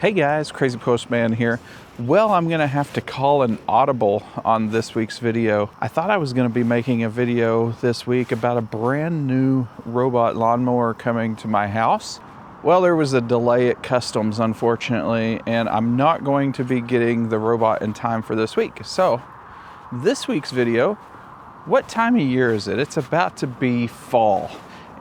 Hey guys, Crazypostman here. Well, I'm gonna have to call an audible on this week's video. I thought I was gonna be making a video this week about a brand new robot lawnmower coming to my house. Well, there was a delay at customs, unfortunately, and I'm not going to be getting the robot in time for this week. So, this week's video, what time of year is it? It's about to be fall,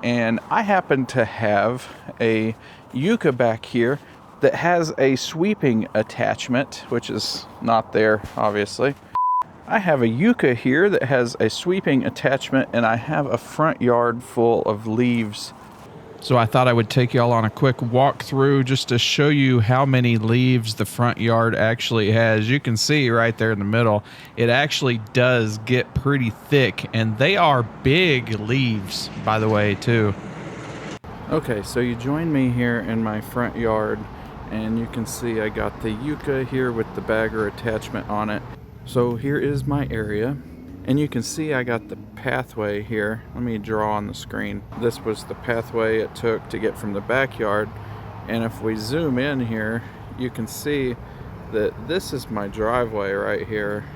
and I happen to have a Yuka back here that has a sweeping attachment, which is not there, obviously. I have a Yuka here that has a sweeping attachment, and I have a front yard full of leaves. So I thought I would take y'all on a quick walk through just to show you how many leaves the front yard actually has. You can see right there in the middle, it actually does get pretty thick, and they are big leaves, by the way, too. Okay, so you join me here in my front yard, and you can see I got the Yuka here with the bagger attachment on it. So here is my area, and you can see I got the pathway here. Let me draw on the screen. This was the pathway it took to get from the backyard, and if we zoom in here, you can see that this is my driveway right here,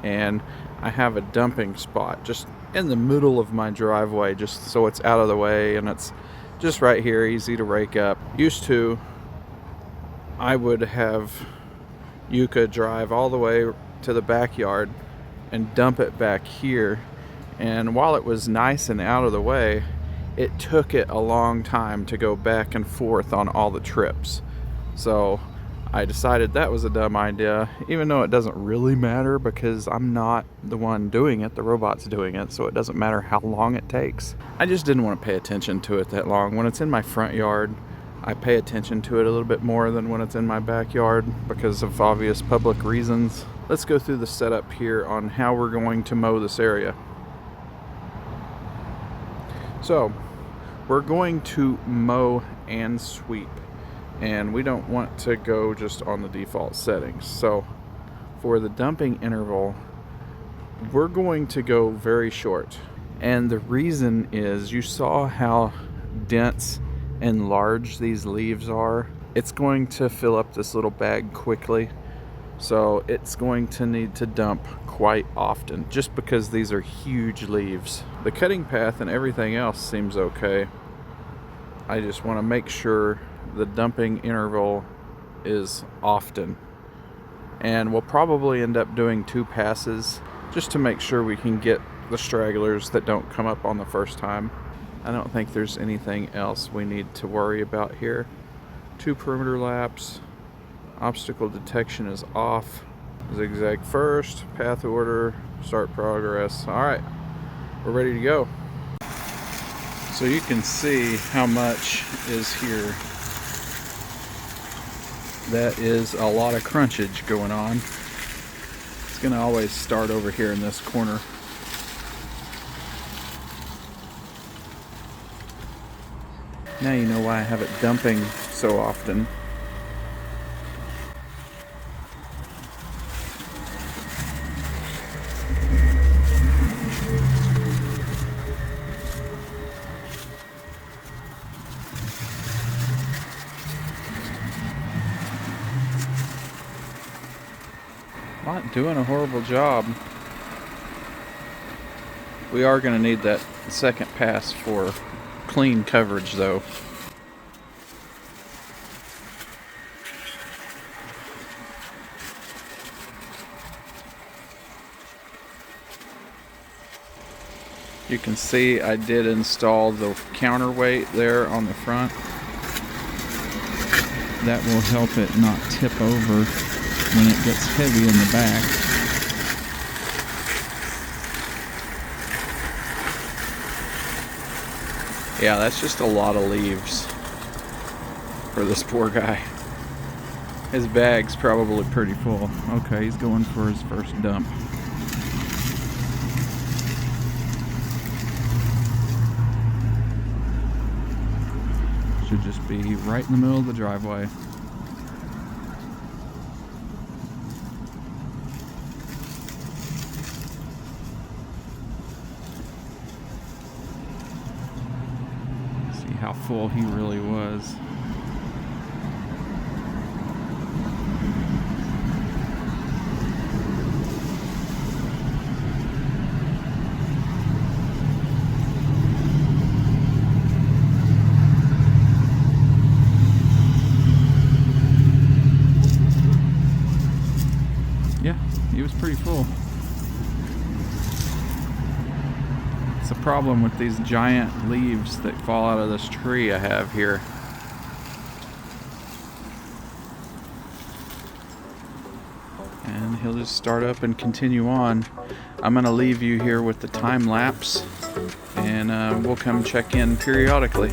and I have a dumping spot just in the middle of my driveway, just so it's out of the way, and it's just right here, easy to rake up. Used to, I would have Yuka drive all the way to the backyard and dump it back here, and while it was nice and out of the way, it took it a long time to go back and forth on all the trips. So I decided that was a dumb idea, even though it doesn't really matter because I'm not the one doing it, the robot's doing it, so it doesn't matter how long it takes. I just didn't want to pay attention to it that long. When it's in my front yard, I pay attention to it a little bit more than when it's in my backyard because of obvious public reasons. Let's go through the setup here on how we're going to mow this area. So, we're going to mow and sweep, and we don't want to go just on the default settings. So, for the dumping interval, we're going to go very short. And the reason is, you saw how dense and large these leaves are. It's going to fill up this little bag quickly, so it's going to need to dump quite often just because these are huge leaves. The cutting path and everything else seems okay. I just want to make sure the dumping interval is often, and we'll probably end up doing 2 passes just to make sure we can get the stragglers that don't come up on the first time. I don't think there's anything else we need to worry about here. 2 perimeter laps. Obstacle detection is off. Zigzag first. Path order. Start progress. Alright. We're ready to go. So you can see how much is here. That is a lot of crunchage going on. It's going to always start over here in this corner. Now you know why I have it dumping so often. Not doing a horrible job. We are going to need that second pass for clean coverage though. You can see I did install the counterweight there on the front. That will help it not tip over when it gets heavy in the back. Yeah, that's just a lot of leaves for this poor guy. His bag's probably pretty full. Okay, he's going for his first dump. Should just be right in the middle of the driveway. See how full he really was. was pretty full. It's a problem with these giant leaves that fall out of this tree I have here. And he'll just start up and continue on. I'm gonna leave you here with the time lapse, and we'll come check in periodically.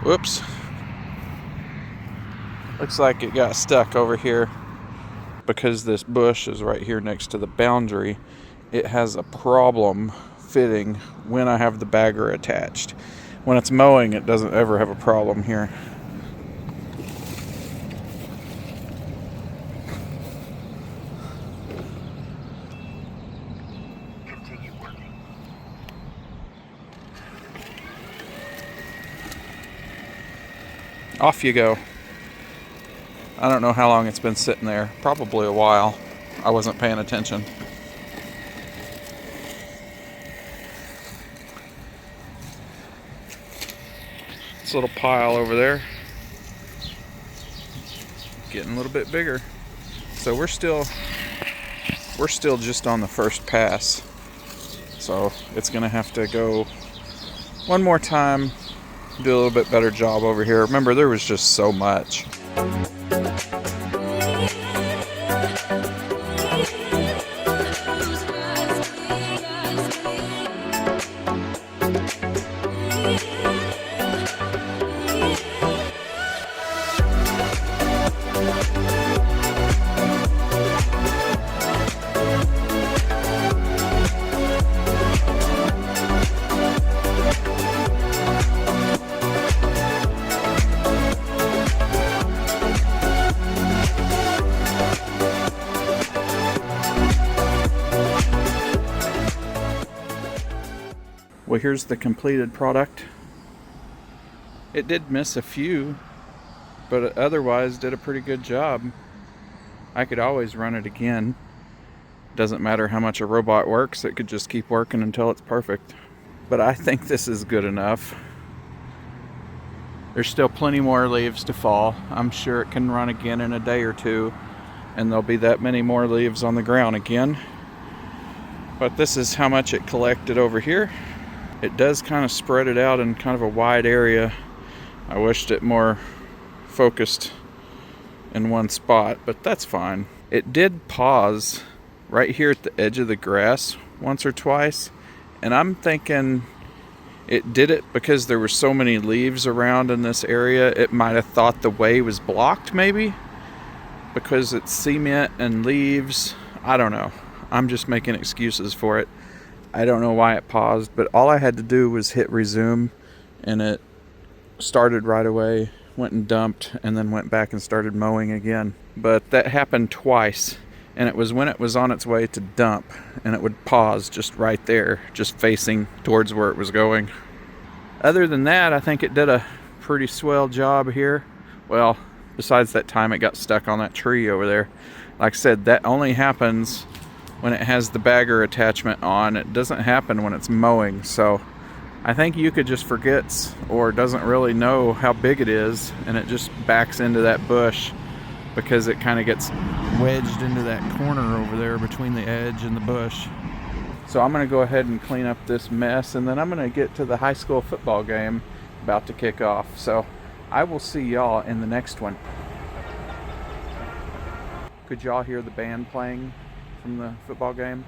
Whoops. Looks like it got stuck over here because this bush is right here next to the boundary. It has a problem fitting when I have the bagger attached. When it's mowing, it doesn't ever have a problem here. Off you go. I don't know how long it's been sitting there. Probably a while. I wasn't paying attention. This little pile over there, getting a little bit bigger. So we're still just on the first pass. So it's gonna have to go one more time. Do a little bit better job over here. Remember, there was just so much. Well, here's the completed product. It did miss a few, but otherwise did a pretty good job. I could always run it again. Doesn't matter how much a robot works, it could just keep working until it's perfect. But I think this is good enough. There's still plenty more leaves to fall. I'm sure it can run again in a day or two, and there'll be that many more leaves on the ground again. But this is how much it collected over here. It does kind of spread it out in kind of a wide area. I wished it more focused in one spot, but that's fine. It did pause right here at the edge of the grass once or twice, and I'm thinking it did it because there were so many leaves around in this area. It might have thought the way was blocked, maybe, because it's cement and leaves. I don't know. I'm just making excuses for it. I don't know why it paused, but all I had to do was hit resume, and it started right away, went and dumped, and then went back and started mowing again. But that happened twice, and it was when it was on its way to dump, and it would pause just right there, just facing towards where it was going. Other than that, I think it did a pretty swell job here. Well, besides that time it got stuck on that tree over there. Like I said, that only happens when it has the bagger attachment on. It doesn't happen when it's mowing. So I think Yuka just forgets or doesn't really know how big it is, and it just backs into that bush because it kind of gets wedged into that corner over there between the edge and the bush. So I'm going to go ahead and clean up this mess, and then I'm going to get to the high school football game about to kick off. So I will see y'all in the next one. Could y'all hear the band playing from the football game?